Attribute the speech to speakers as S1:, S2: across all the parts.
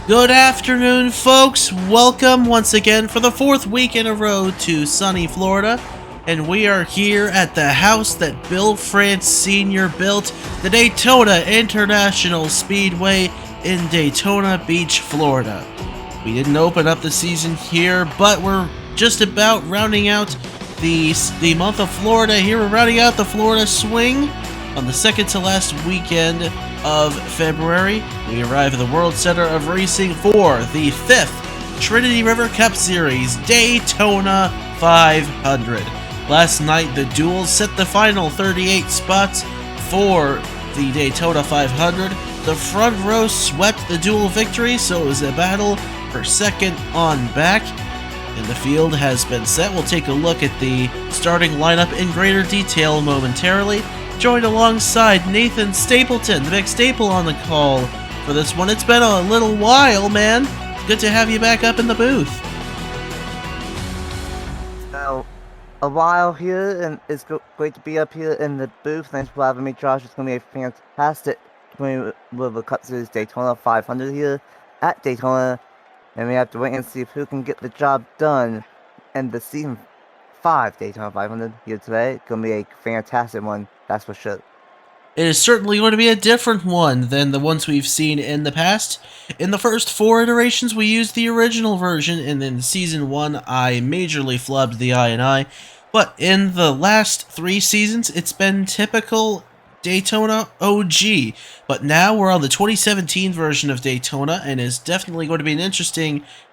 S1: Good afternoon, folks. Welcome once again for the fourth week in a row to sunny Florida. And we are here at the house that Bill France Sr. built, the Daytona International Speedway in Daytona Beach, Florida. We didn't open up the season here, but we're just about rounding out the month of Florida here. We're rounding out the Florida swing on the second to last weekend of February. We arrive at the World Center of Racing for the 5th Trinity River Cup Series Daytona 500. Last night, the duels set the final 38 spots for the Daytona 500. The front row swept the duel victory, so it was a battle for second on back. And the field has been set. We'll take a look at the starting lineup in greater detail momentarily. Joined alongside Nathan Stapleton, the big staple on the call for this one. It's been a little while, man. Good to have you back up in the booth.
S2: So, a while here, and it's great to be up here in the booth. Thanks for having me, Josh. It's going to be a fantastic River Cup Series Daytona 500 here at Daytona. And we have to wait and see who can get the job done in the Season 5 Daytona 500 here today. It's going to be a fantastic one, that's for sure.
S1: It is certainly going to be a different one than the ones we've seen in the past. In the first 4 iterations, we used the original version, and in Season 1, I majorly flubbed the I&I. But in the last 3 seasons, it's been typical Daytona OG. But now we're on the 2017 version of Daytona, and it's definitely going to be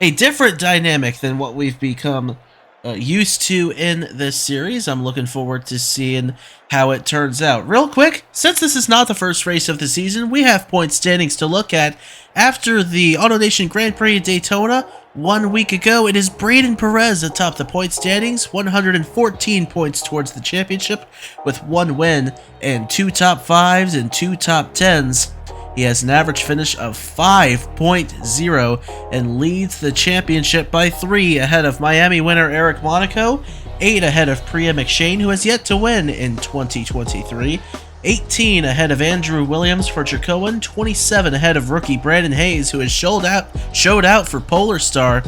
S1: a different dynamic than what we've become used to in this series. I'm looking forward to seeing how it turns out. Real quick, since this is not the first race of the season, we have point standings to look at. After the AutoNation Grand Prix at Daytona 1 week ago, it is Braden Perez atop the point standings, 114 points towards the championship, with 1 win and 2 top 5s and 2 top 10s. He has an average finish of 5.0 and leads the championship by 3 ahead of Miami winner Eric Monaco, 8 ahead of Priya McShane, who has yet to win in 2023, 18 ahead of Andrew Williams for Chick-fil-a, 27 ahead of rookie Brandon Hayes, who has showed out for Polar Star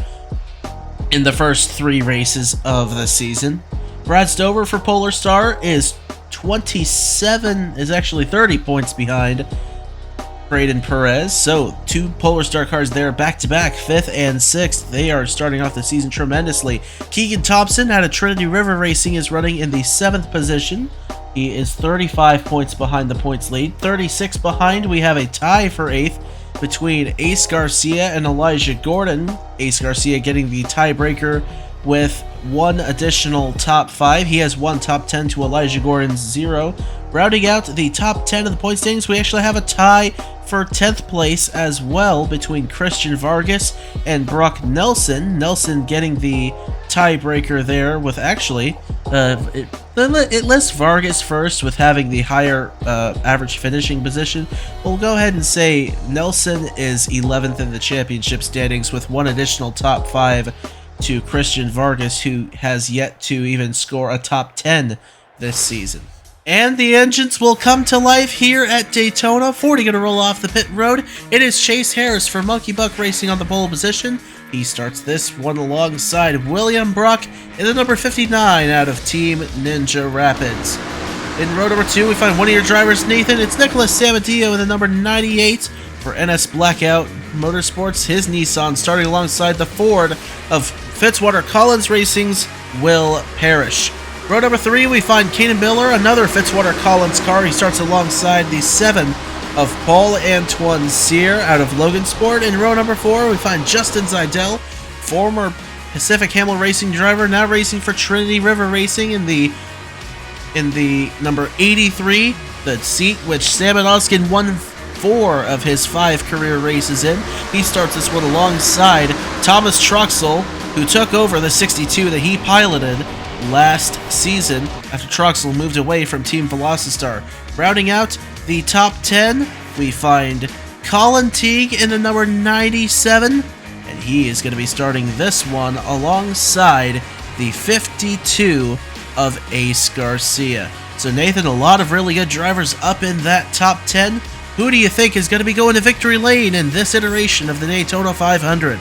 S1: in the first 3 races of the season. Brad Stover for Polar Star is actually 30 points behind Braden Perez, so 2 Polar Star cars there back-to-back, 5th and 6th. They are starting off the season tremendously. Keegan Thompson out of Trinity River Racing is running in the 7th position. He is 35 points behind the points lead. 36 behind, we have a tie for 8th between Ace Garcia and Elijah Gordon. Ace Garcia getting the tiebreaker with 1 additional top 5. He has 1 top 10 to Elijah Gordon's 0. Rounding out the top 10 of the point standings, we actually have a tie for 10th place as well between Christian Vargas and Brock Nelson. Nelson getting the tiebreaker there with actually, it lists Vargas first with having the higher average finishing position. We'll go ahead and say Nelson is 11th in the championship standings with 1 additional top 5 to Christian Vargas, who has yet to even score a top 10 this season. And the engines will come to life here at Daytona. 40 going to roll off the pit road. It is Chase Harris for Monkey Buck Racing on the pole position. He starts this one alongside William Brock in the number 59 out of Team Ninja Rapids. In row number 2, we find one of your drivers, Nathan. It's Nicholas Samadillo in the number 98 for NS Blackout Motorsports. His Nissan starting alongside the Ford of Fitzwater Collins Racing's Will Parrish. Row number 3, we find Kanan Miller, another Fitzwater Collins car. He starts alongside the 7 of Paul Antoine Cyr out of Logansport. In row number 4, we find Justin Zidell, former Pacific Hamel Racing driver, now racing for Trinity River Racing in the number 83, the seat which Sam Oskin won 4 of his 5 career races in. He starts this one alongside Thomas Troxel, who took over the 62 that he piloted last season after Troxel moved away from Team Velocistar. Rounding out the top 10, we find Colin Teague in the number 97, and he is going to be starting this one alongside the 52 of Ace Garcia. So Nathan, a lot of really good drivers up in that top 10. Who do you think is going to be going to victory lane in this iteration of the Daytona 500?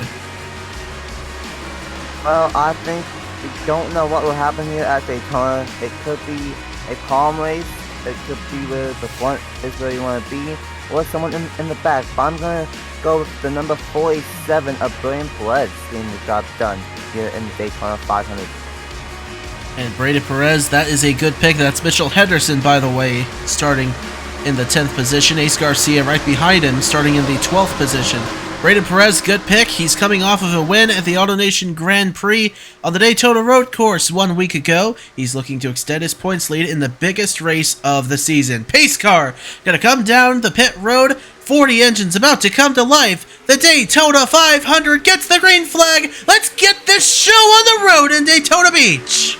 S2: Well, I think we don't know what will happen here at Daytona. It could be a calm race. It could be where the front is where you want to be, or someone in the back. But I'm going to go with the number 47 of Brian Perez getting the job done here in the Daytona 500.
S1: And Brady Perez, that is a good pick. That's Mitchell Henderson, by the way, starting in the 10th position. Ace Garcia right behind him, starting in the 12th position. Brady Perez, good pick. He's coming off of a win at the AutoNation Grand Prix on the Daytona Road Course 1 week ago. He's looking to extend his points lead in the biggest race of the season. Pace car gonna come down the pit road. 40 engines about to come to life. The Daytona 500 gets the green flag. Let's get this show on the road in Daytona Beach.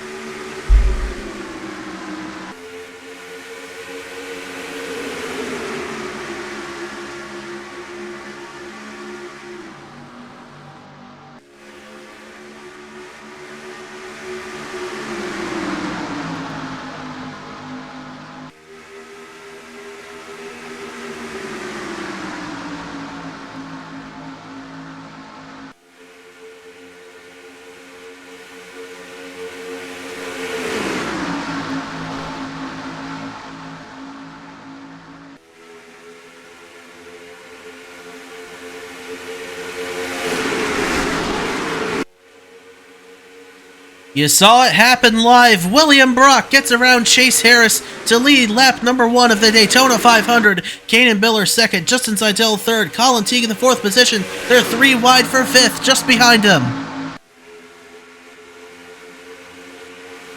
S1: You saw it happen live. William Brock gets around Chase Harris to lead lap number 1 of the Daytona 500. Kanan Biller second, Justin Seidel third, Colin Teague in the 4th position. They're 3 wide for 5th, just behind him.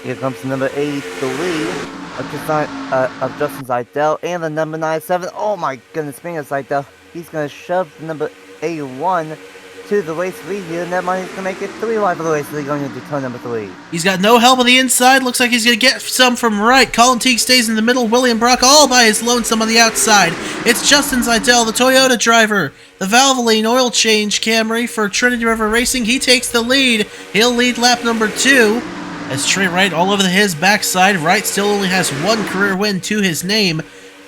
S2: Here comes the number 83 of Justin Seidel and the number 97. Oh my goodness, speaking of Seidel, he's going to shove the number 81 to the race lead here, and that money is going to make it 3 wide for the race lead going into turn number 3.
S1: He's got no help on the inside. Looks like he's going to get some from right. Colin Teague stays in the middle. William Brock all by his lonesome on the outside. It's Justin Seidel, the Toyota driver. The Valvoline oil change Camry for Trinity River Racing. He takes the lead. He'll lead lap number 2. As Trey Wright all over his backside. Wright still only has 1 career win to his name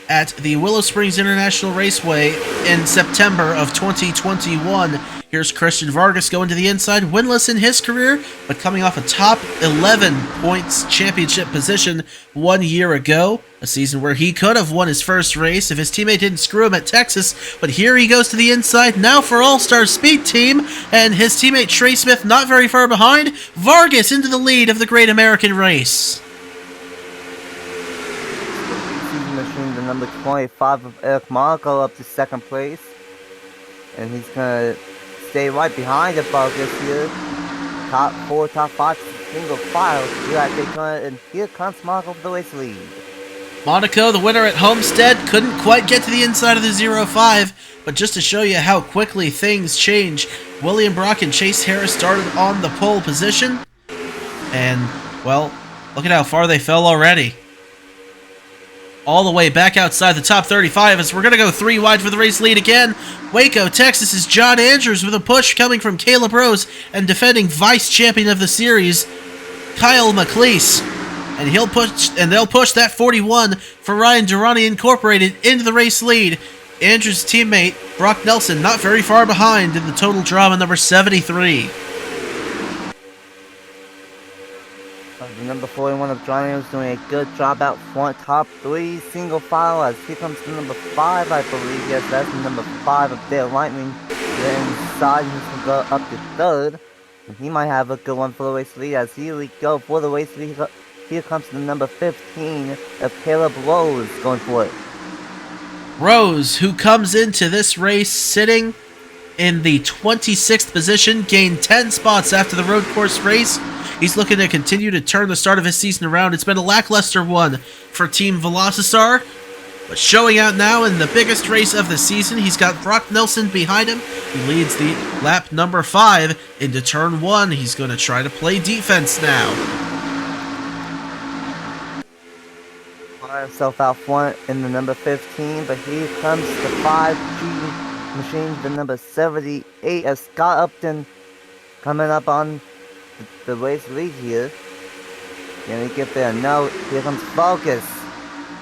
S1: at the Willow Springs International Raceway in September of 2021. Here's Christian Vargas going to the inside, winless in his career, but coming off a top 11 points championship position 1 year ago, a season where he could have won his first race if his teammate didn't screw him at Texas. But here he goes to the inside, now for All-Star Speed Team, and his teammate Trey Smith not very far behind. Vargas into the lead of the Great American Race.
S2: Machine, the number 25 of Eric Monaco up to 2nd place, and he's gonna stay right behind the Vargas here. Top 4, top 5 single file here at Daytona, and here comes Monaco for the race lead.
S1: Monaco, the winner at Homestead, couldn't quite get to the inside of the 05, but just to show you how quickly things change, William Brock and Chase Harris started on the pole position, and, well, look at how far they fell already. All the way back outside the top 35 as we're going to go 3 wide for the race lead again. Waco, Texas is John Andrews with a push coming from Caleb Rose and defending vice champion of the series, Kyle McLeese. And they'll push that 41 for Ryan Durrani Incorporated into the race lead. Andrews' teammate, Brock Nelson, not very far behind in the total drama number 73.
S2: The number 41 of Johnny was doing a good job out front, top 3 single file, as here comes the number 5, I believe. Yes, that's the number 5 of Dale Lightning. Then inside, he's going to go up to 3rd. And he might have a good one for the race lead, as here we go for the race lead. Here comes the number 15 of Caleb Rose going for it.
S1: Rose, who comes into this race sitting in the 26th position, gained 10 spots after the road course race. He's looking to continue to turn the start of his season around. It's been a lackluster one for Team Velocestar, but showing out now in the biggest race of the season. He's got Brock Nelson behind him. He leads the lap number 5 into turn 1. He's going to try to play defense now.
S2: Find himself out front in the number 15, but here comes the 5G machine, the number 78 of Scott Upton coming up on the race lead here. Can he get there? No. Here comes Focus.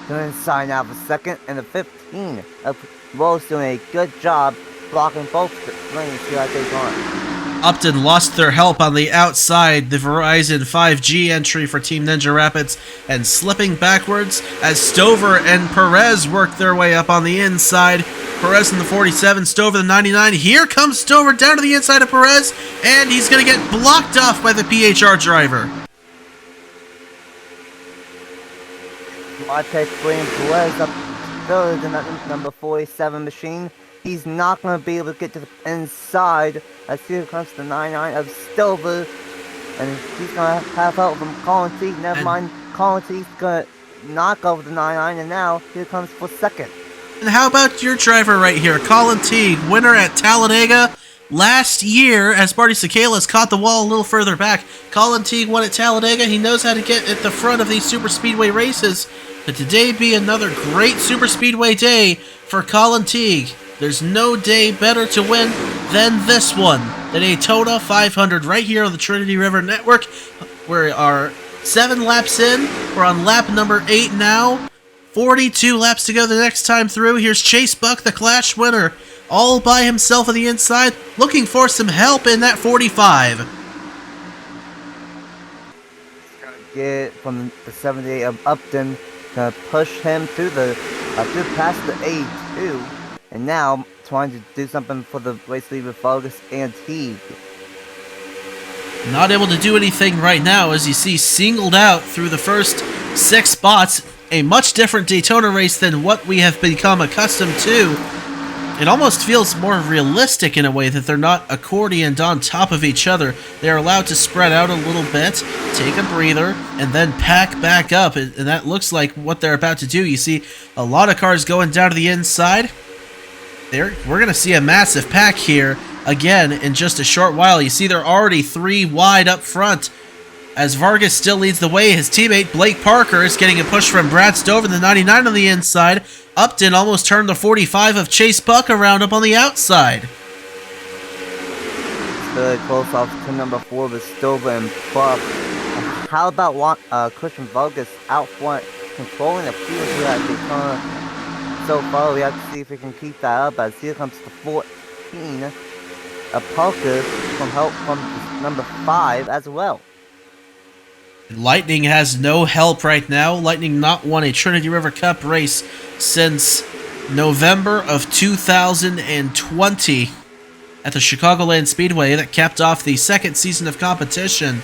S2: to the inside now for second, and the 15 of Rose doing a good job blocking both lanes here at Daytona.
S1: Upton lost their help on the outside, the Verizon 5G entry for Team Ninja Rapids, and slipping backwards as Stover and Perez work their way up on the inside. Perez in the 47, Stover the 99. Here comes Stover down to the inside of Perez, and he's going to get blocked off by the PHR driver.
S2: Marte bringing Perez up third in that number 47 machine. He's not going to be able to get to the inside as here comes the 99 of Stover. And he's going to have help from Colin Teague. Never mind, Colin Teague's going to knock over the 99, and now here comes for second.
S1: And how about your driver right here, Colin Teague, winner at Talladega last year as Marty Sakailas caught the wall a little further back. Colin Teague won at Talladega. He knows how to get at the front of these superspeedway races. But today be another great superspeedway day for Colin Teague. There's no day better to win than this one, the Daytona 500, right here on the Trinity River Network. We are 7 laps in. We're on lap number 8 now. 42 laps to go the next time through. Here's Chase Buck, the Clash winner, all by himself on the inside, looking for some help in that 45.
S2: Get from the 78 of Upton to push him through the past the A2, and now trying to do something for the race lead with Vargas and Teague.
S1: Not able to do anything right now, as you see, singled out through the first 6 spots. A much different Daytona race than what we have become accustomed to. It almost feels more realistic in a way that they're not accordioned on top of each other. They're allowed to spread out a little bit, take a breather, and then pack back up. And that looks like what they're about to do. You see a lot of cars going down to the inside. We're going to see a massive pack here again in just a short while. You see they're already 3 wide up front. As Vargas still leads the way, his teammate Blake Parker is getting a push from Brad Stover, the 99 on the inside. Upton almost turned the 45 of Chase Buck around up on the outside.
S2: Really close off to number 4 with Stover and Buck. How about Christian Vargas out front, controlling the field here at Daytona so far? We have to see if we can keep that up, as here comes the 14 of Parker from help from number 5 as well.
S1: Lightning has no help right now. Lightning not won a Trinity River Cup race since November of 2020 at the Chicagoland Speedway that capped off the 2nd season of competition.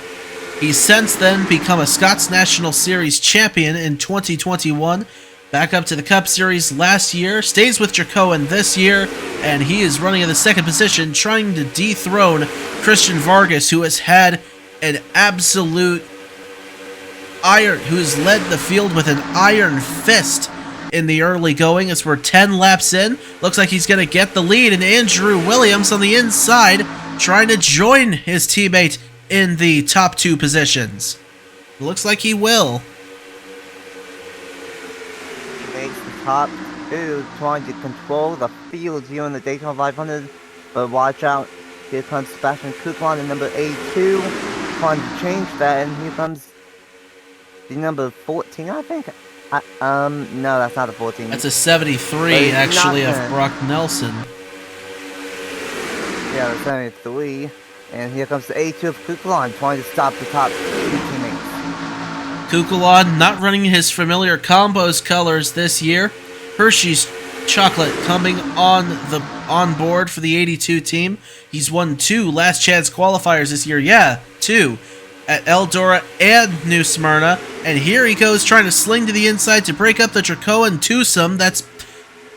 S1: He's since then become a Scots National Series champion in 2021, back up to the Cup Series last year, stays with Jacoan this year, and he is running in the 2nd position, trying to dethrone Christian Vargas, who has had an absolute who's led the field with an iron fist in the early going, as we're 10 laps in. Looks like he's going to get the lead, and Andrew Williams on the inside trying to join his teammate in the top 2 positions. Looks like he will.
S2: He makes the top 2, trying to control the field here in the Daytona 500, but watch out. Here comes Sebastian Kuklon in number 82, trying to change that, and here comes the number 14, I think. No, that's not a 14.
S1: That's a 73, actually, of Brock Nelson.
S2: Yeah, the 73. And here comes the A2 of Kukulon, trying to stop the top 2 teammates.
S1: Kukulon not running his familiar combos colors this year. Hershey's chocolate coming on board for the 82 team. He's won 2 last chance qualifiers this year. Yeah, 2. At Eldora and New Smyrna, and here he goes trying to sling to the inside to break up the Dracoan twosome that's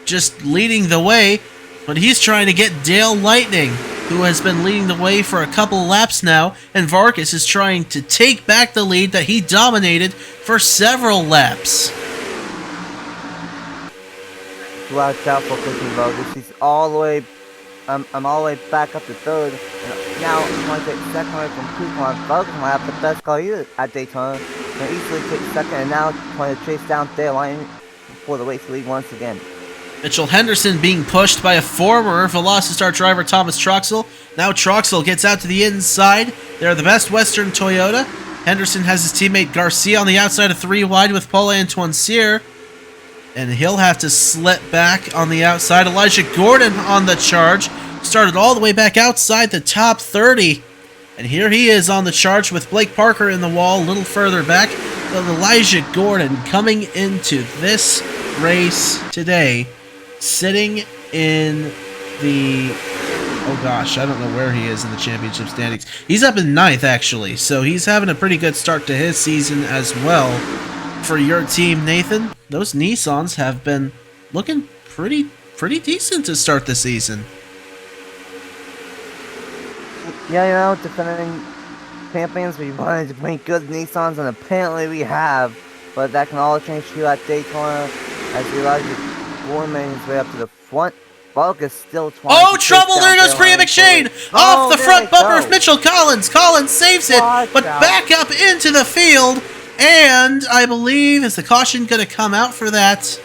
S1: just leading the way, but he's trying to get Dale Lightning, who has been leading the way for a couple laps now, and Vargas is trying to take back the lead that he dominated for several laps.
S2: Watch out for Christian Vargas. He's all the way I'm all the way back up to 3rd, and now I'm going to take 2nd away from Kukulon. Vargas might have the best car here at Daytona, and easily take 2nd, and now trying to chase down Dale Lightning for the race lead once again.
S1: Mitchell Henderson being pushed by a former Velocity driver, Thomas Troxel. Now Troxel gets out to the inside. They're the best Western Toyota. Henderson has his teammate Garcia on the outside of 3 wide with Paul Antoine Cyr. and he'll have to slip back on the outside. Elijah Gordon on the charge. Started all the way back outside the top 30. And here he is on the charge with Blake Parker in the wall a little further back. But Elijah Gordon coming into this race today, sitting in the... oh gosh, I don't know where he is in the championship standings. He's up in 9th, actually. So he's having a pretty good start to his season as well. For your team, Nathan, those Nissans have been looking pretty decent to start the season.
S2: Yeah, you know, defending champions, we wanted to bring good Nissans, and apparently we have. But that can all change here at Daytona as Elijah Gordon made his way up to the front. Vargas still trying to
S1: trouble! There goes Priya McShane! Off the front bumper of Mitchell Collins! Collins saves it, but back up into the field. And I believe, is the caution going to come out for that?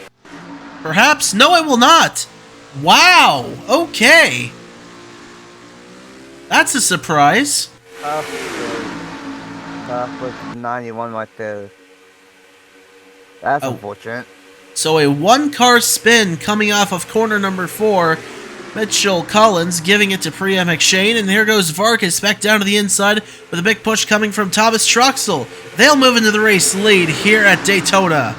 S1: Perhaps? No, it will not. Wow. Okay. That's a surprise.
S2: Tough with 91 right there. That's unfortunate.
S1: So a one-car spin coming off of corner number 4. Mitchell Collins giving it to Priya McShane, and here goes Vargas back down to the inside with a big push coming from Thomas Troxel. They'll move into the race lead here at Daytona.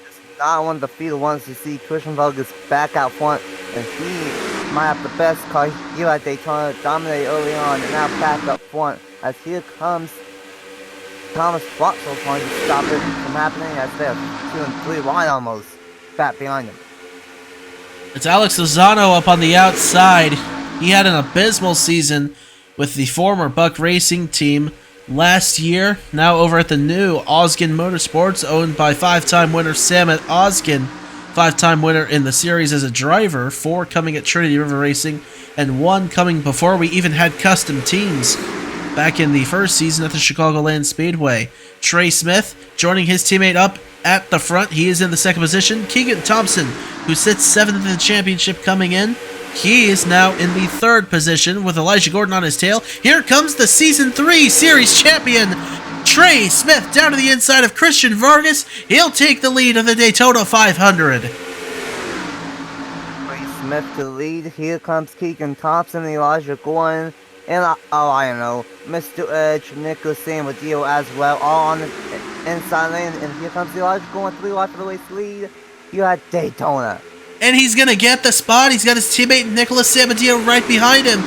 S2: It's not one of the few ones to see Christian Vargas back out front, and he might have the best car here at Daytona, dominated early on, and now back up front as here comes Thomas Troxel trying to stop it from happening as they're 2 and 3 wide almost, back behind him.
S1: It's Alex Lozano up on the outside. He had an abysmal season with the former Buck Racing team last year. Now over at the new Osgen Motorsports, owned by 5-time winner Samet Osgen. 5-time winner in the series as a driver, 4 coming at Trinity River Racing, and 1 coming before we even had custom teams back in the first season at the Chicagoland Speedway. Trey Smith joining his teammate up at the front. He is in the 2nd position. Keegan Thompson, who sits 7th in the championship, coming in. He is now in the 3rd position with Elijah Gordon on his tail. Here comes the Season 3 Series champion, Trey Smith, down to the inside of Christian Vargas. He'll take the lead of the Daytona 500.
S2: Trey Smith to the lead. Here comes Keegan Thompson, Elijah Gordon, and I don't know, Mr. Edge, Nicholas Samadillo as well, all on the inside lane. And here comes Elijah Gordon 3 wide for the race lead. You had Daytona.
S1: And he's going to get the spot. He's got his teammate Nicholas Samadillo right behind him.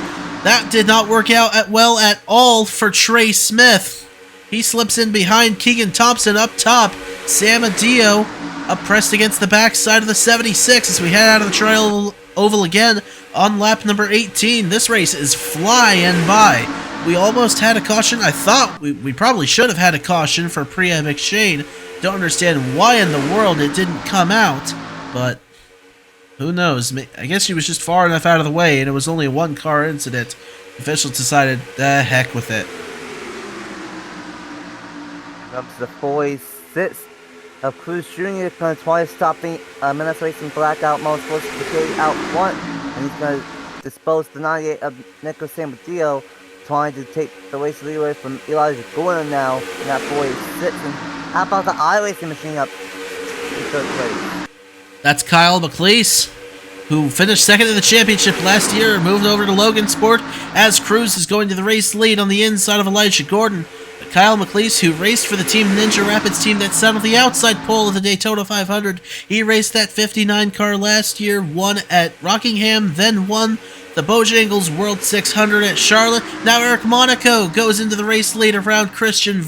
S1: That did not work out well at all for Trey Smith. He slips in behind Keegan Thompson up top. Samadillo up pressed against the backside of the 76 as we head out of the trial oval again on lap number 18. This race is flying by. We almost had a caution. I thought we probably should have had a caution for Priya McShane. Don't understand why in the world it didn't come out, but who knows? I guess she was just far enough out of the way, and it was only a 1-car incident. Officials decided, the heck with it.
S2: Up to the 46th of Cruz Jr. going to try to stop the Menace Racing Blackout Motorsports out front, and he's going to dispose the 98 of Nicholas Samadillo, trying to take the race leeway from Elijah Gordon now in that 46. And how about the iRacing machine up in 3rd place?
S1: That's Kyle McLeese, who finished 2nd in the championship last year and moved over to Logan Sport as Cruz is going to the race lead on the inside of Elijah Gordon. But Kyle McLeese, who raced for the Team Ninja Rapids team that sat on the outside pole of the Daytona 500, he raced that 59 car last year, won at Rockingham, then won the Bojangles World 600 at Charlotte. Now Eric Monaco goes into the race lead around not Christian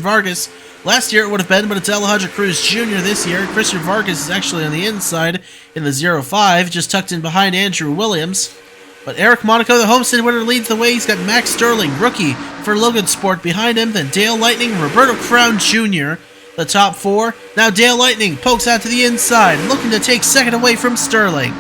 S1: Vargas. Last year it would have been, but it's Alejandro Cruz Jr. this year. Christian Vargas is actually on the inside in the 05, just tucked in behind Andrew Williams. But Eric Monaco, the Homestead winner, leads the way. He's got Max Sterling, rookie for Logan Sport, behind him. Then Dale Lightning, Roberto Crown Jr., the top 4. Now Dale Lightning pokes out to the inside, looking to take 2nd away from Sterling.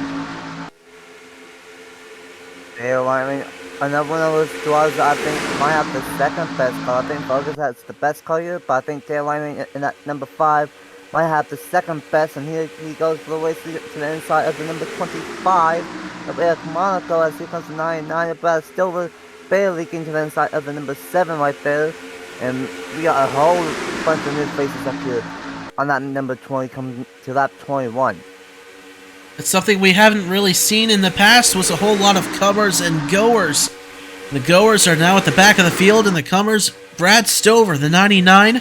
S2: Dale Lightning, another one of those drivers that I think might have the 2nd best car. I think Vargas has the best car here, but I think Dale Lightning in that number 5 might have the 2nd best, and here he goes for the race to the inside of the number 25 of Eric Monaco as here comes the 99 of Brad Silver, barely leaking to the inside of the number 7 right there. And we got a whole bunch of new faces up here on that number 20 coming to lap 21.
S1: It's something we haven't really seen in the past, was a whole lot of comers and goers. The goers are now at the back of the field, and the comers, Brad Stover, the 99.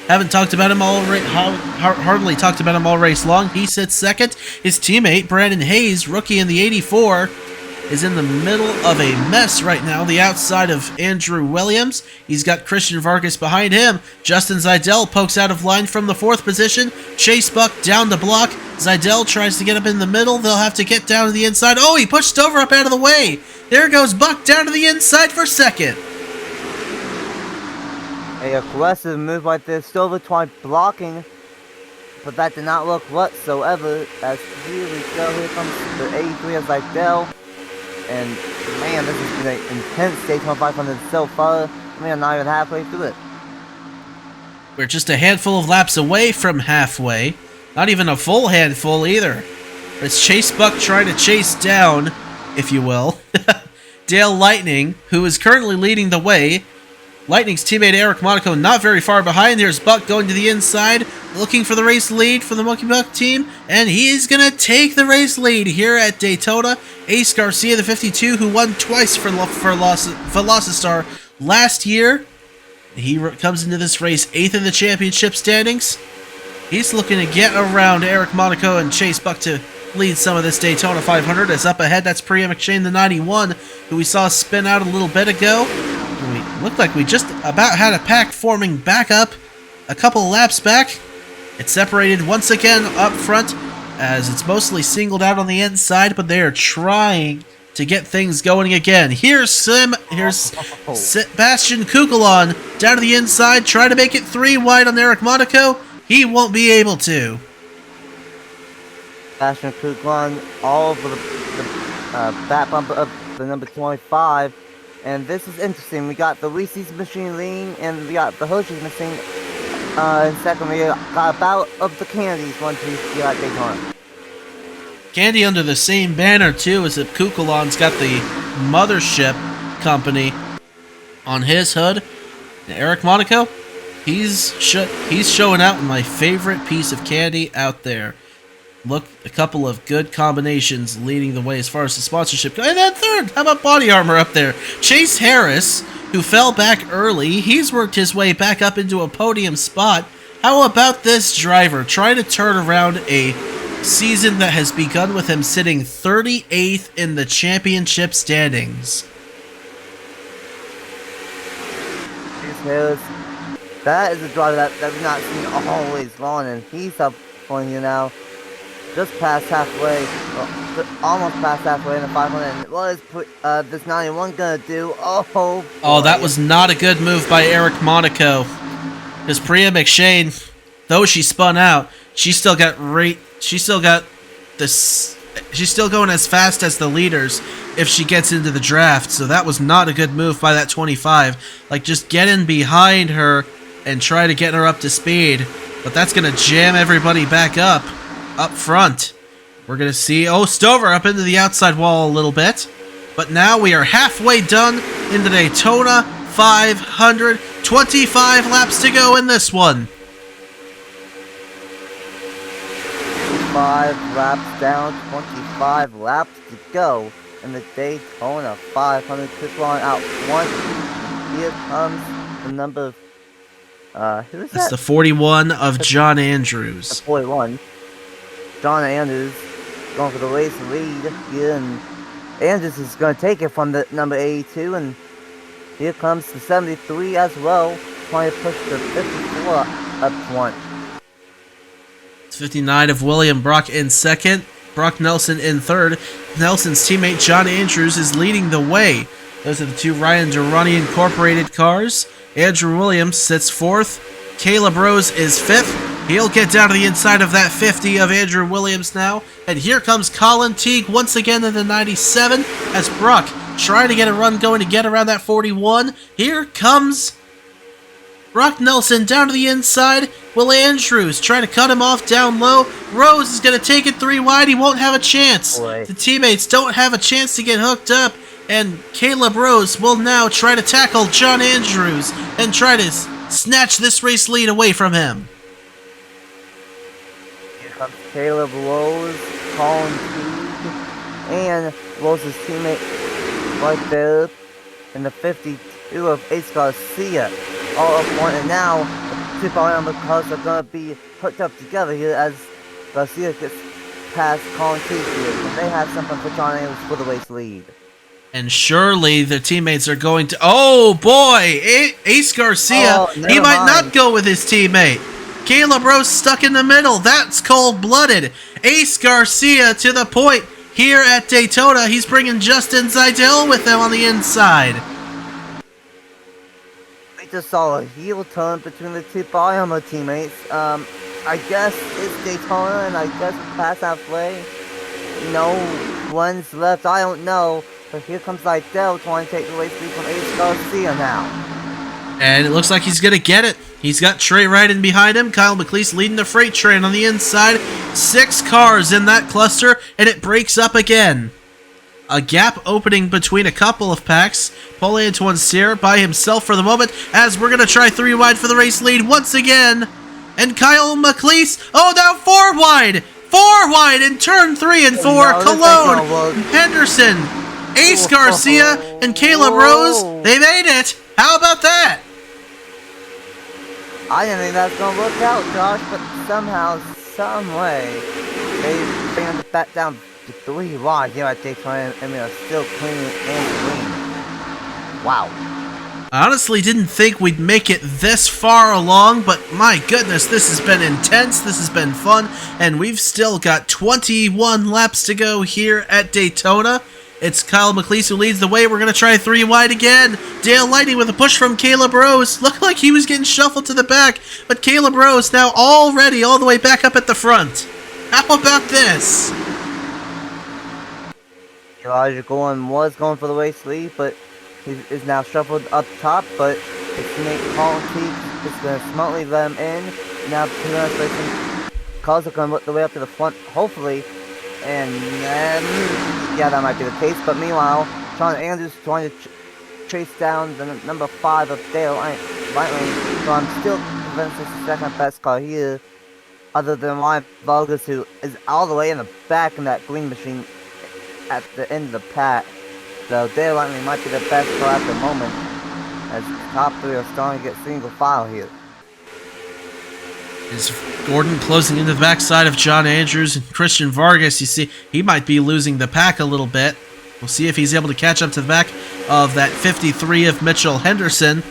S1: Haven't talked about him hardly talked about him all race long. He sits second. His teammate, Brandon Hayes, rookie in the 84, is in the middle of a mess right now, the outside of Andrew Williams. He's got Christian Vargas behind him. Justin Zeidel pokes out of line from the 4th position. Chase Buck down the block. Zeidel tries to get up in the middle. They'll have to get down to the inside. Oh, he pushed Stover up out of the way. There goes Buck down to the inside for second.
S2: A aggressive move right there. Stover tried blocking, but that did not work whatsoever. As here we go, here comes the 83 of Zeidel. And man, this has been an intense Daytona 500 so far. We are not even halfway through it.
S1: We're just a handful of laps away from halfway. Not even a full handful either. It's Chase Buck trying to chase down, if you will, Dale Lightning, who is currently leading the way. Lightning's teammate Eric Monaco not very far behind. There's Buck going to the inside, looking for the race lead for the Monkey Buck team, and he's going to take the race lead here at Daytona. Ace Garcia, the 52, who won twice for Velocitar last year. He comes into this race 8th in the championship standings. He's looking to get around Eric Monaco and Chase Buck to lead some of this Daytona 500. As up ahead, that's Priya McShane, the 91, who we saw spin out a little bit ago. We looked like we just about had a pack forming back up a couple of laps back. It's separated once again up front, as it's mostly singled out on the inside, but they are trying to get things going again. Here's Sebastian Kukulon down to the inside, trying to make it 3 wide on Eric Monaco. He won't be able to.
S2: Sebastian Kukulon all over the back bumper of the number 25. And this is interesting. We got the Reese's machine leading, and we got the Hershey's machine in second. We got a bout of the candies 1, 2, 3 at Daytona.
S1: Candy under the same banner too, as if Kukulon's got the mothership company on his hood. And Eric Monaco, he's showing out with my favorite piece of candy out there. Look, a couple of good combinations leading the way as far as the sponsorship goes. And then third, how about Body Armor up there? Chase Harris, who fell back early, he's worked his way back up into a podium spot. How about this driver trying to turn around a season that has begun with him sitting 38th in the championship standings?
S2: Chase Harris, that is a driver that we've not seen always long, and he's up on you now. Just past halfway, well, almost past halfway in the 500. And what is this 91 gonna do? Oh,
S1: that was not a good move by Eric Monaco. Because Priya McShane, though she spun out, she's still going as fast as the leaders if she gets into the draft. So that was not a good move by that 25. Like, just get in behind her and try to get her up to speed. But that's gonna jam everybody back up front. We're going to see, Stover up into the outside wall a little bit. But now we are halfway done in the Daytona 500. 25 laps to go in this one.
S2: 5 laps down, 25 laps to go in the Daytona 500. Kukulon out front. Here comes the number who is that?
S1: That's the 41 of John Andrews.
S2: The 41. John Andrews going for the race lead here, and Andrews is going to take it from the number 82, and here comes the 73 as well, trying to push the 54 up front.
S1: It's 59 of William Brock in second, Brock Nelson in third. Nelson's teammate John Andrews is leading the way. Those are the two Ryan Durrani Incorporated cars. Andrew Williams sits fourth. Caleb Rose is fifth. He'll get down to the inside of that 50 of Andrew Williams now. And here comes Colin Teague once again in the 97 as Brock trying to get a run going to get around that 41. Here comes Brock Nelson down to the inside. Will Andrews trying to cut him off down low. Rose is going to take it 3 wide. He won't have a chance.
S2: Boy.
S1: The teammates don't have a chance to get hooked up. And Caleb Rose will now try to tackle John Andrews and try to snatch this race lead away from him.
S2: Here comes Caleb Rose, Colin Teague, and Rose's teammate right there in the 52 of Ace Garcia. All up one, and now the 2 Ball cars are going to be hooked up together here as Garcia gets past Colin Teague here, and they have something for John Andrews for the race lead.
S1: And surely their teammates are going to... Oh, boy! Ace Garcia, he might not go with his teammate. Caleb Rose stuck in the middle. That's cold-blooded. Ace Garcia to the point here at Daytona. He's bringing Justin Zeidel with him on the inside.
S2: We just saw a heel turn between the 2 Ball teammates. I guess it's Daytona, and I guess it's past halfway. You know, one's left, I don't know. But here comes Zeidel trying to take the race lead from Ace Garcia now.
S1: And it looks like he's going to get it. He's got Trey right in behind him. Kyle McLeese leading the freight train on the inside. 6 cars in that cluster, and it breaks up again. A gap opening between a couple of packs. Paul Antoine Cyr by himself for the moment, as we're going to try 3 wide for the race lead once again. And Kyle McLeese, oh, now 4 wide. 4 wide in turn 3 and 4.
S2: No,
S1: Cologne, Henderson, Ace Garcia, and Caleb Rose, they made it. How about that?
S2: I didn't think that was going to work out, Josh, but somehow, some way, they bring it back down to 3 wide here at Daytona, and we are still clean and clean. Wow.
S1: I honestly didn't think we'd make it this far along, but my goodness, this has been intense, this has been fun, and we've still got 21 laps to go here at Daytona. It's Kyle McLeese who leads the way. We're going to try 3 wide again. Dale Lightning with a push from Caleb Rose. Looked like he was getting shuffled to the back, but Caleb Rose now already all the way back up at the front. How about this?
S2: Elijah Gordon was going for the race lead, but he is now shuffled up top, but his teammate Colin Teague is going to smartly let him in. Now, cars are going to work their way up to the front, hopefully. And yeah, that might be the case. But meanwhile, Sean Andrews trying to chase down the number 5 of Dale Lightning. So I'm still convinced it's the second best car here, other than Ryan Vargas, who is all the way in the back in that green machine at the end of the pack. So Dale Lightning might be the best car at the moment, as top 3 are starting to get single file here.
S1: Is Gordon closing into the backside of John Andrews and Christian Vargas? You see, he might be losing the pack a little bit. We'll see if he's able to catch up to the back of that 53 of Mitchell Henderson.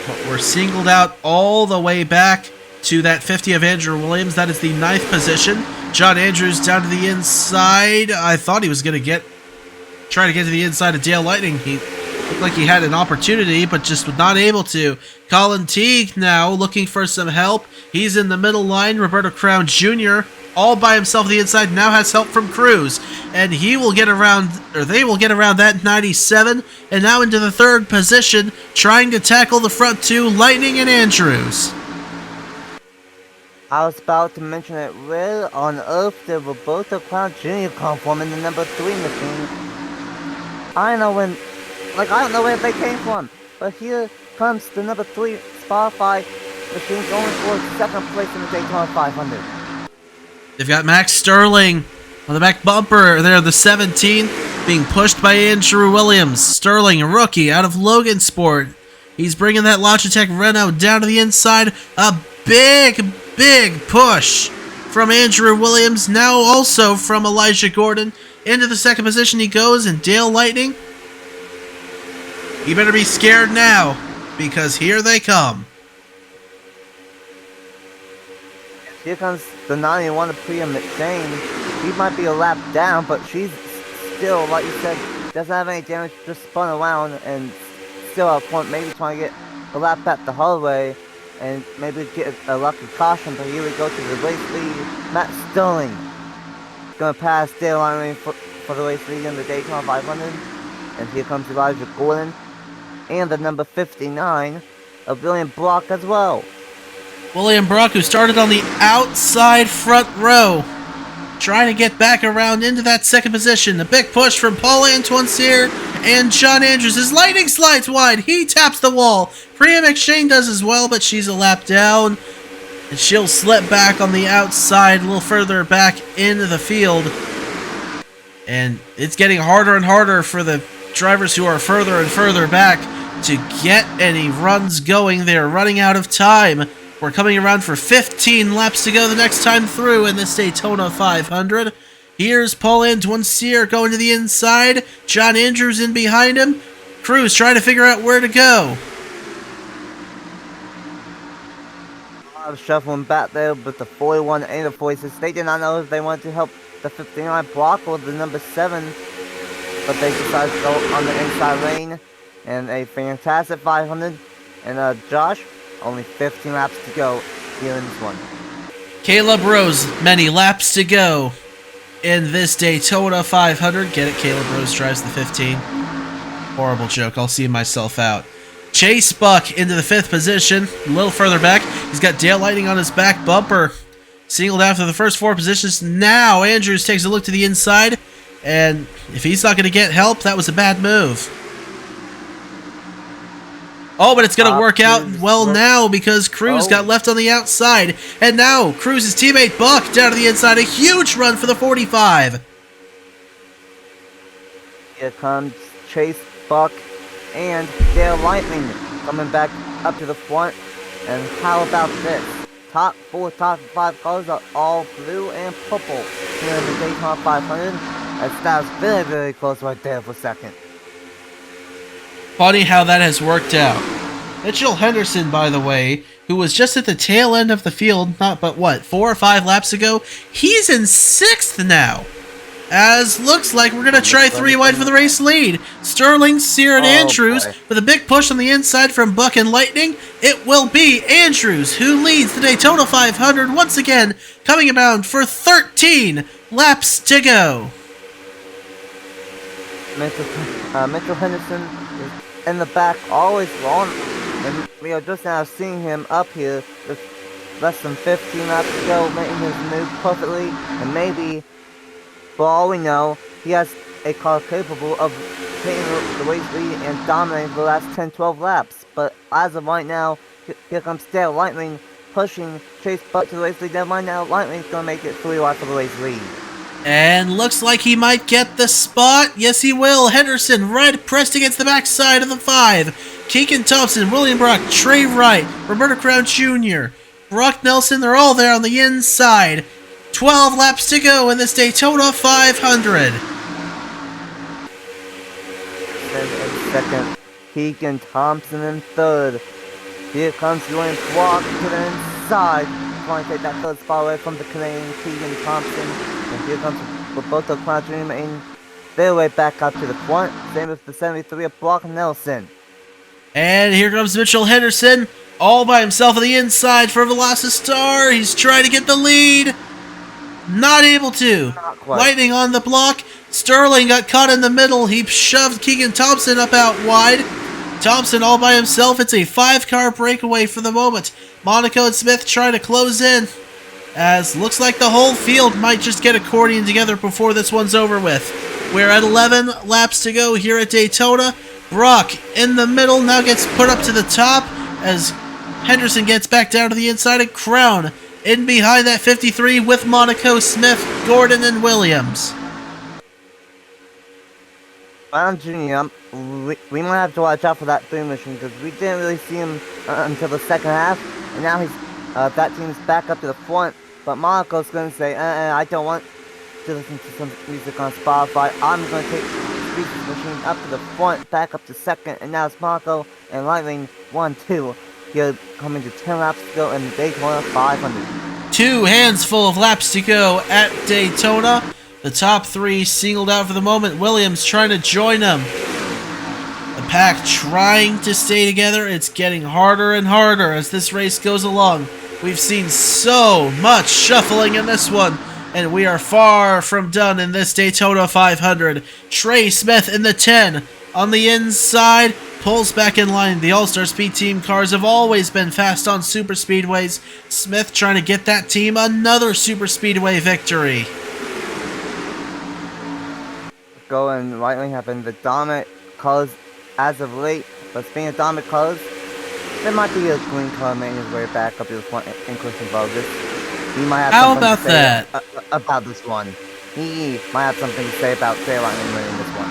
S1: But we're singled out all the way back to that 50 of Andrew Williams. That is the 9th position. John Andrews down to the inside. I thought he was going to try to get to the inside of Dale Lightning. He looked like he had an opportunity, but just was not able to. Colin Teague now looking for some help. He's in the middle line. Roberto Crown Jr. all by himself on the inside, now has help from Cruz. And he will get around, or they will get around that 97. And now into the 3rd position, trying to tackle the front 2, Lightning and Andrews.
S2: I was about to mention it. Where on earth did Roberto Crown Jr. come from in the number 3 machine? I don't know where they came from. But here comes the number 3 Spotify machine going for 2nd place in the Daytona 500.
S1: They've got Max Sterling on the back bumper. They're the 17, being pushed by Andrew Williams. Sterling, a rookie out of Logansport. He's bringing that Logitech Renault down to the inside. A big push from Andrew Williams. Now also from Elijah Gordon. Into the 2nd position he goes, and Dale Lightning, you better be scared now, because here they come.
S2: Here comes the 91 of Priya McShane. She might be a lap down, but she's still, like you said, doesn't have any damage, just spun around and still up front, maybe trying to get a lap back the hard way and maybe get a lucky caution. But here we go to the race lead. Matt Sterling gonna pass Dale Lightning for the race lead in the Daytona 500. And here comes Elijah Gordon and the number 59 of William Brock as well.
S1: William Brock, who started on the outside front row. trying to get back around into that second position. A big push from Paul-Antoine Cyr and John Andrews. His lightning slides wide. He taps the wall. Priya McShane does as well, but she's a lap down. And she'll slip back on the outside, a little further back into the field. And it's getting harder and harder for the drivers who are further and further back to get any runs going. They're running out of time. We're coming around for 15 laps to go the next time through in this Daytona 500. Here's Paul-Antoine Cyr going to the inside. John Andrews in behind him. Cruz trying to figure out where to go.
S2: Shuffling back there with the 41 and the 46. They did not know if they wanted to help the 59 block or the number 7, but they decided to go on the inside lane. And a fantastic 500. And Josh, only 15 laps to go here in this one.
S1: Caleb Rose, many laps to go in this Daytona 500. Get it? Caleb Rose drives the 15. Horrible joke. I'll see myself out. Chase Buck into the 5th position. A little further back. He's got Dale Lightning on his back bumper. Singled after the first 4 positions. Now Andrews takes a look to the inside. And if he's not going to get help, that was a bad move. Oh, but it's going to work out well now because Cruz got left on the outside. And now Cruz's teammate Buck down to the inside. A huge run for the 45.
S2: Here comes Chase Buck and Dale Lightning coming back up to the front. And how about this? Top 4, top 5 cars are all blue and purple here in the Daytona 500. That's very, very close right there for second.
S1: Funny how that has worked out. Mitchell Henderson, by the way, who was just at the tail end of the field, not but what, 4 or 5 laps ago, he's in 6th now. As looks like we're going to try 3 wide for the race lead. Sterling, Cyr, and Andrews with a big push on the inside from Buck and Lightning. It will be Andrews who leads the Daytona 500 once again, coming about for 13 laps to go.
S2: Mitchell Henderson is in the back, always long, and we are just now seeing him up here with less than 15 laps to go, making his move perfectly, and maybe, for all we know, he has a car capable of taking the race lead and dominating the last 10-12 laps. But as of right now, here comes Dale Lightning pushing Chase Buck to the race lead. Then right now, Lightning's going to make it 3 wide for the race lead.
S1: And looks like he might get the spot. Yes, he will. Henderson right pressed against the backside of the 5. Keegan Thompson, William Brock, Trey Wright, Roberto Crown Jr., Brock Nelson, they're all there on the inside. 12 laps to go in this Daytona 500.
S2: Then in second, Keegan Thompson in third. Here comes William Brock to the inside, trying to take that third spot away from the Canadian Keegan Thompson. And here comes Roberto Crown Jr. making their way back up to the front. Same with the 73 of Brock Nelson.
S1: And here comes Mitchell Henderson, all by himself on the inside for Velocity. He's trying to get the lead. Not able to.
S2: Not quite.
S1: Lightning on the block. Sterling got caught in the middle. He shoved Keegan Thompson up out wide. Thompson all by himself. It's a 5-car breakaway for the moment. Monaco and Smith trying to close in. As looks like the whole field might just get accordion together before this one's over with. We're at 11 laps to go here at Daytona. Brock in the middle now gets put up to the top as Henderson gets back down to the inside and Crown in behind that 53 with Monaco, Smith, Gordon, and Williams.
S2: Brown Jr., we might have to watch out for that boom machine because we didn't really see him until the second half, and now he's that team's back up to the front. But Monaco's going to say, I don't want to listen to some music on Spotify. I'm going to take the machine up to the front, back up to second, and now it's Monaco and Lightning 1-2. Here coming to 10 laps to go in the Daytona 500.
S1: 2 hands full of laps to go at Daytona. The top 3 singled out for the moment. Williams trying to join them. The pack trying to stay together. It's getting harder and harder as this race goes along. We've seen so much shuffling in this one, and we are far from done in this Daytona 500. Trey Smith in the 10 on the inside. Pulls back in line. The All-Star Speed Team cars have always been fast on super speedways. Smith trying to get that team another super speedway victory.
S2: go and rightly have been the dominant colors as of late. But speaking of dominant colors, there might be a green color making his way back up to the front in Christian Bogus. He might have
S1: How
S2: something
S1: about
S2: to say
S1: that?
S2: About this one. He might have something to say about Trey Lightning winning this one.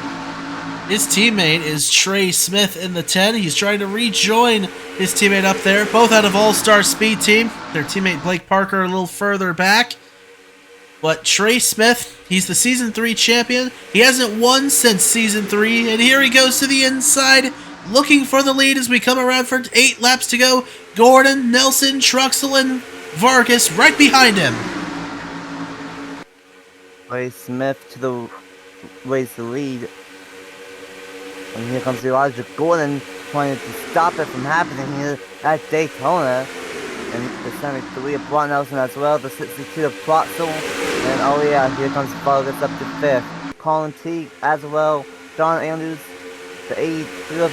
S1: His teammate is Trey Smith in the 10. He's trying to rejoin his teammate up there, both out of All-Star Speed Team. Their teammate Blake Parker a little further back. But Trey Smith, he's the Season 3 champion. He hasn't won since Season 3, and here he goes to the inside, looking for the lead as we come around for 8 laps to go. Gordon, Nelson, Truxell, and Vargas right behind him.
S2: Trey Smith to the raise the lead. And here comes Elijah Gordon trying to stop it from happening here at Daytona. And the 73 of Brock Nelson as well, the 62 of Troxell. And oh yeah, here comes Vargas up to 5th. Colin Teague as well. John Andrews, the 83 of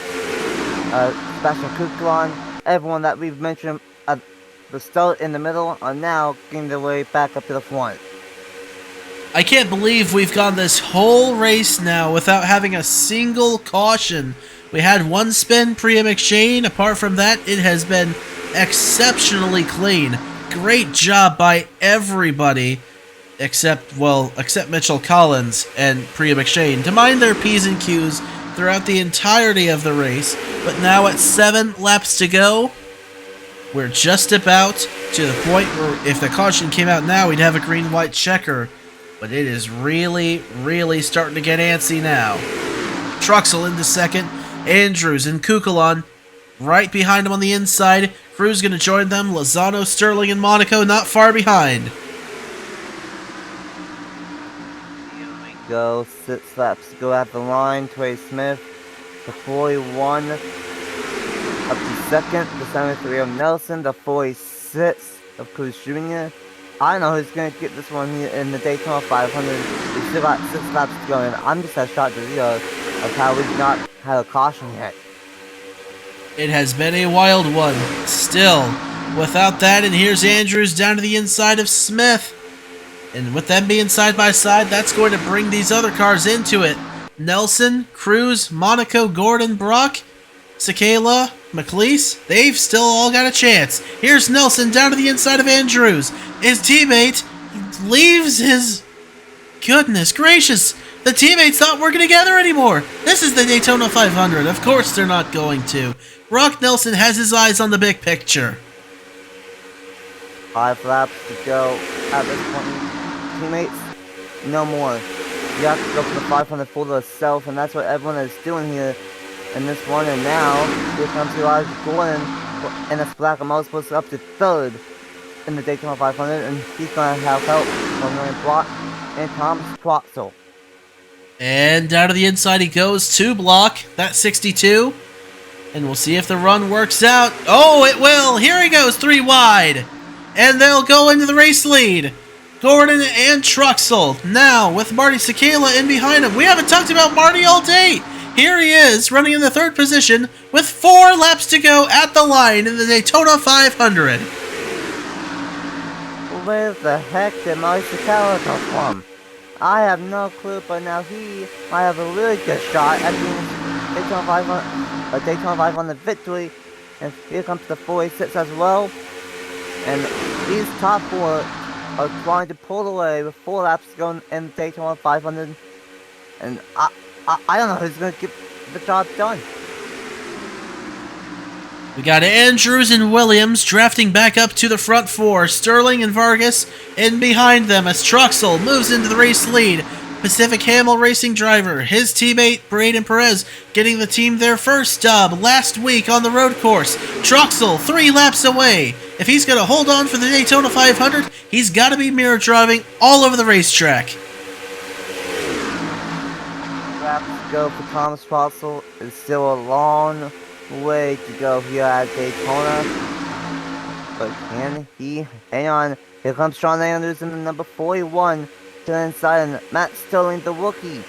S2: Sebastian Kukulon. Everyone that we've mentioned at the start in the middle are now getting their way back up to the front.
S1: I can't believe we've gone this whole race now without having a single caution. We had one spin pre-McShane. Apart from that, it has been exceptionally clean. Great job by everybody except Mitchell Collins and Priya McShane to mind their P's and Q's throughout the entirety of the race. But now at 7 laps to go, we're just about to the point where if the caution came out now, we'd have a green-white checker. But it is really, really starting to get antsy now. Truxell into second. Andrews and Kukulon right behind him on the inside. Cruz going to join them. Lozano, Sterling, and Monaco not far behind.
S2: Here we go. 6 laps to go at the line. Trey Smith, the 41 up to second. The 73 of Nelson. The 46 of Cruz Jr. I know who's going to get this one here in the Daytona 500. We still got 6 laps to go, and I'm just as shocked as you are of how we've not had a caution yet.
S1: It has been a wild one. Still, without that, and here's Andrews down to the inside of Smith. And with them being side by side, that's going to bring these other cars into it. Nelson, Cruz, Monaco, Gordon, Brock, Sakala, McLeese, they've still all got a chance. Here's Nelson down to the inside of Andrews. His teammate leaves his... Goodness gracious, the teammates not working together anymore. This is the Daytona 500. Of course they're not going to. Brock Nelson has his eyes on the big picture.
S2: 5 laps to go at this point. Teammates, no more. You have to go for the 500 for yourself, and that's what everyone is doing here in this one. And now, here comes Elijah Gordon in a black and motorsports up to 3rd in the Daytona 500, and he's going to have help from William Block and Thomas Troxell.
S1: And down to the inside he goes to Block, that 62. And we'll see if the run works out. Oh, it will! Here he goes, 3 wide. And they'll go into the race lead. Gordon and Truxell. Now, with Marty Sakala in behind him. We haven't talked about Marty all day. Here he is, running in the 3rd position with 4 laps to go at the line in the Daytona 500.
S2: Where the heck did Marty Sakala come from? I have no clue, but now he might have a really good shot at being Daytona 500 victory. And here comes the 46 as well. And these top 4 are trying to pull away with 4 laps going in Daytona 500. And I don't know who's going to get the job done.
S1: We got Andrews and Williams drafting back up to the front 4. Sterling and Vargas in behind them as Truxell moves into the race lead. Pacific Hamel Racing driver, his teammate Braden Perez getting the team their first dub last week on the road course. Truxell 3 laps away. If he's going to hold on for the Daytona 500, he's got to be mirror driving all over the racetrack.
S2: Laps to go for Thomas Troxell. It's still a long way to go here at Daytona. But can he hang on? Here comes Sean Andrews in the number 41 to the inside, and Matt Sterling, the rookie,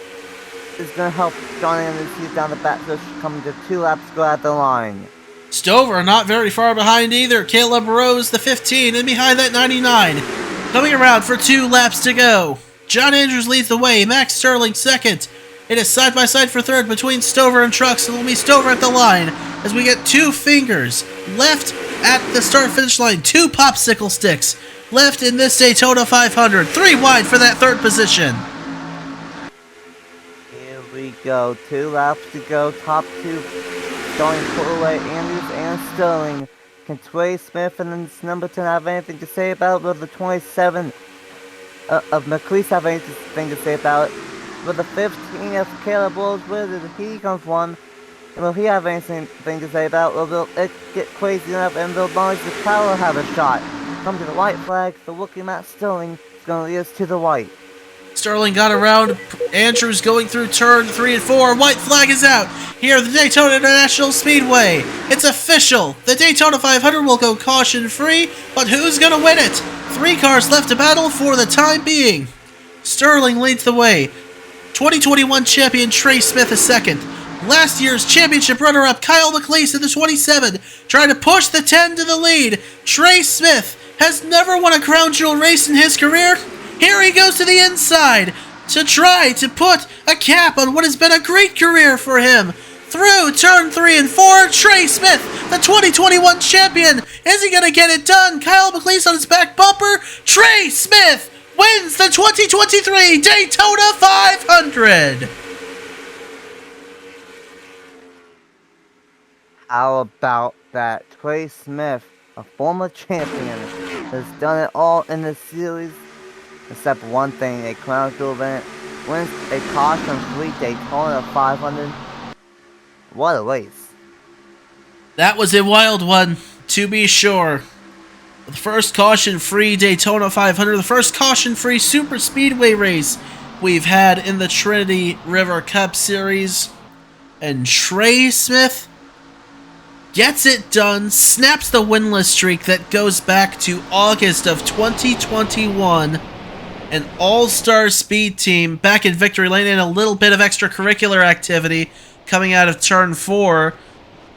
S2: is going to help Sean Andrews. He's down the back stretch, coming to 2 laps to go at the line.
S1: Stover not very far behind either. Caleb Rose, the 15, and behind that 99. Coming around for 2 laps to go. John Andrews leads the way. Max Sterling second. It is side by side for third between Stover and Trucks. It will be Stover at the line as we get 2 fingers left at the start-finish line. 2 popsicle sticks left in this Daytona 500. 3 wide for that third position.
S2: Here we go. 2 laps to go. Top 2 going pull away. Andrews and Sterling. Can Trey Smith and this number 10 have anything to say about it? Will the 27 of McLeese have anything to say about it? Will the 15 of Caleb Wills, where did he come from? And will he have anything to say about it? Will it get crazy enough and will Lawrence the Power have a shot? Come to the white flag. The rookie Matt Sterling is going to lead us to the white.
S1: Sterling got around Andrews going through turn 3 and 4. White flag is out here at the Daytona International Speedway. It's official. The Daytona 500 will go caution-free, but who's going to win it? 3 cars left to battle for the time being. Sterling leads the way. 2021 champion Trey Smith is second. Last year's championship runner-up Kyle McLeese in the 27 trying to push the 10 to the lead. Trey Smith has never won a crown jewel race in his career. Here he goes to the inside to try to put a cap on what has been a great career for him. Through turn 3 and 4, Trey Smith, the 2021 champion. Is he going to get it done? Kyle McLeese on his back bumper. Trey Smith wins the 2023 Daytona 500.
S2: How about that? Trey Smith, a former champion, has done it all in the series. Except one thing, a crown jewel event, wins a caution-free Daytona 500. What a race.
S1: That was a wild one, to be sure. The first caution-free Daytona 500, the first caution-free super speedway race we've had in the Trinity River Cup Series. And Trey Smith gets it done, snaps the winless streak that goes back to August of 2021. An all-star speed team back in victory lane and a little bit of extracurricular activity coming out of turn 4.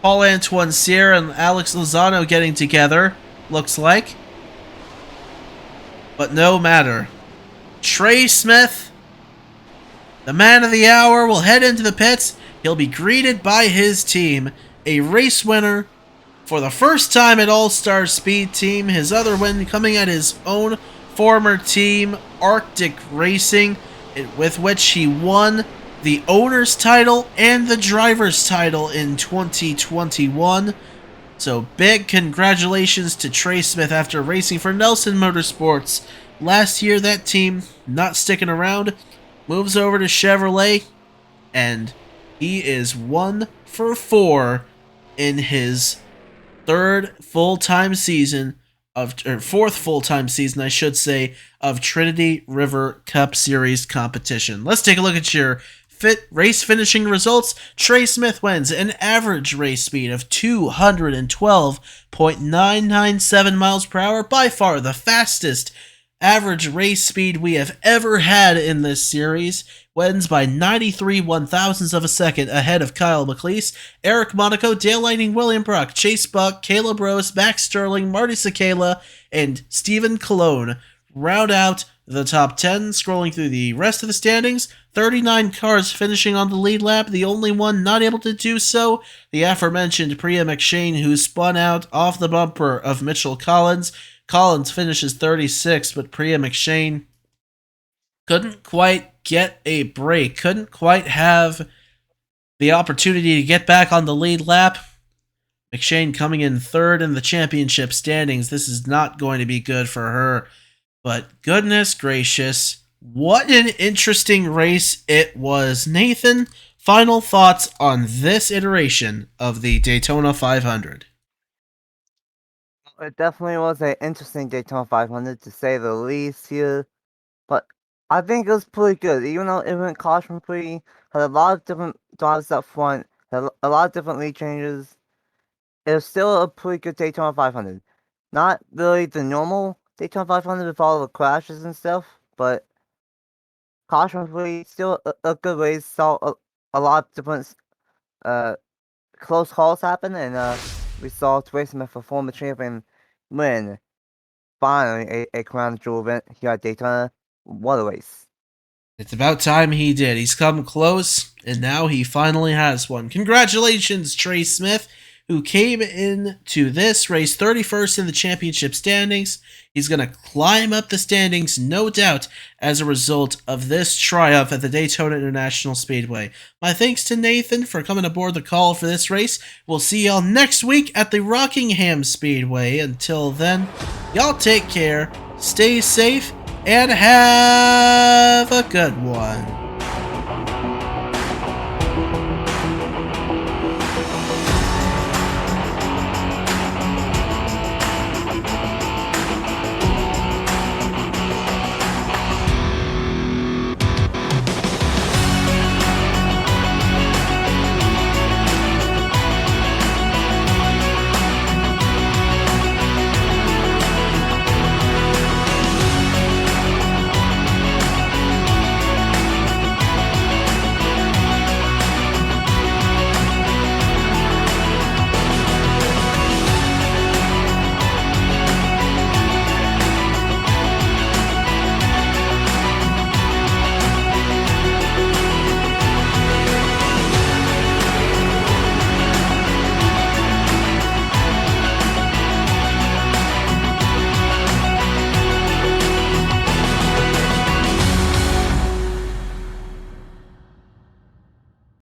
S1: Paul Antoine Cyr and Alex Lozano getting together, looks like. But no matter. Trey Smith, the man of the hour, will head into the pits. He'll be greeted by his team. A race winner for the first time at All-Star Speed Team. His other win coming at his own former team, Arctic Racing, with which he won the owner's title and the driver's title in 2021. So big congratulations to Trey Smith after racing for Nelson Motorsports. Last year, that team not sticking around, moves over to Chevrolet, and he is 1 for 4 in his fourth full-time season, I should say, of Trinity River Cup Series competition. Let's take a look at your race finishing results. Trey Smith wins an average race speed of 212.997 miles per hour, by far the fastest average race speed we have ever had in this series. Wins by 93 one-thousandths of a second ahead of Kyle McLeese, Eric Monaco, Dale Lightning, William Brock, Chase Buck, Caleb Rose, Max Sterling, Marty Sakala, and Stephen Colon round out the top 10. Scrolling through the rest of the standings, 39 cars finishing on the lead lap. The only one not able to do so, the aforementioned Priya McShane, who spun out off the bumper of Mitchell Collins. Collins finishes 36th, but Priya McShane couldn't quite get a break, couldn't quite have the opportunity to get back on the lead lap. McShane coming in third in the championship standings. This is not going to be good for her. But goodness gracious, what an interesting race it was. Nathan, final thoughts on this iteration of the Daytona 500?
S2: It definitely was an interesting Daytona 500 to say the least here. But I think it was pretty good. Even though it went caution-free, had a lot of different drives up front, had a lot of different lead changes. It was still a pretty good Daytona 500. Not really the normal Daytona 500 with all the crashes and stuff, but caution-free, still a good race. Saw a lot of different close calls happen, and we saw Trey Smith, a former champion, win finally a crown jewel event here at Daytona. What a race.
S1: It's about time he did. He's come close, and now he finally has one. Congratulations, Trey Smith, who came into this race 31st in the championship standings. He's going to climb up the standings, no doubt, as a result of this triumph at the Daytona International Speedway. My thanks to Nathan for coming aboard the call for this race. We'll see y'all next week at the Rockingham Speedway. Until then, y'all take care, stay safe, and have a good one.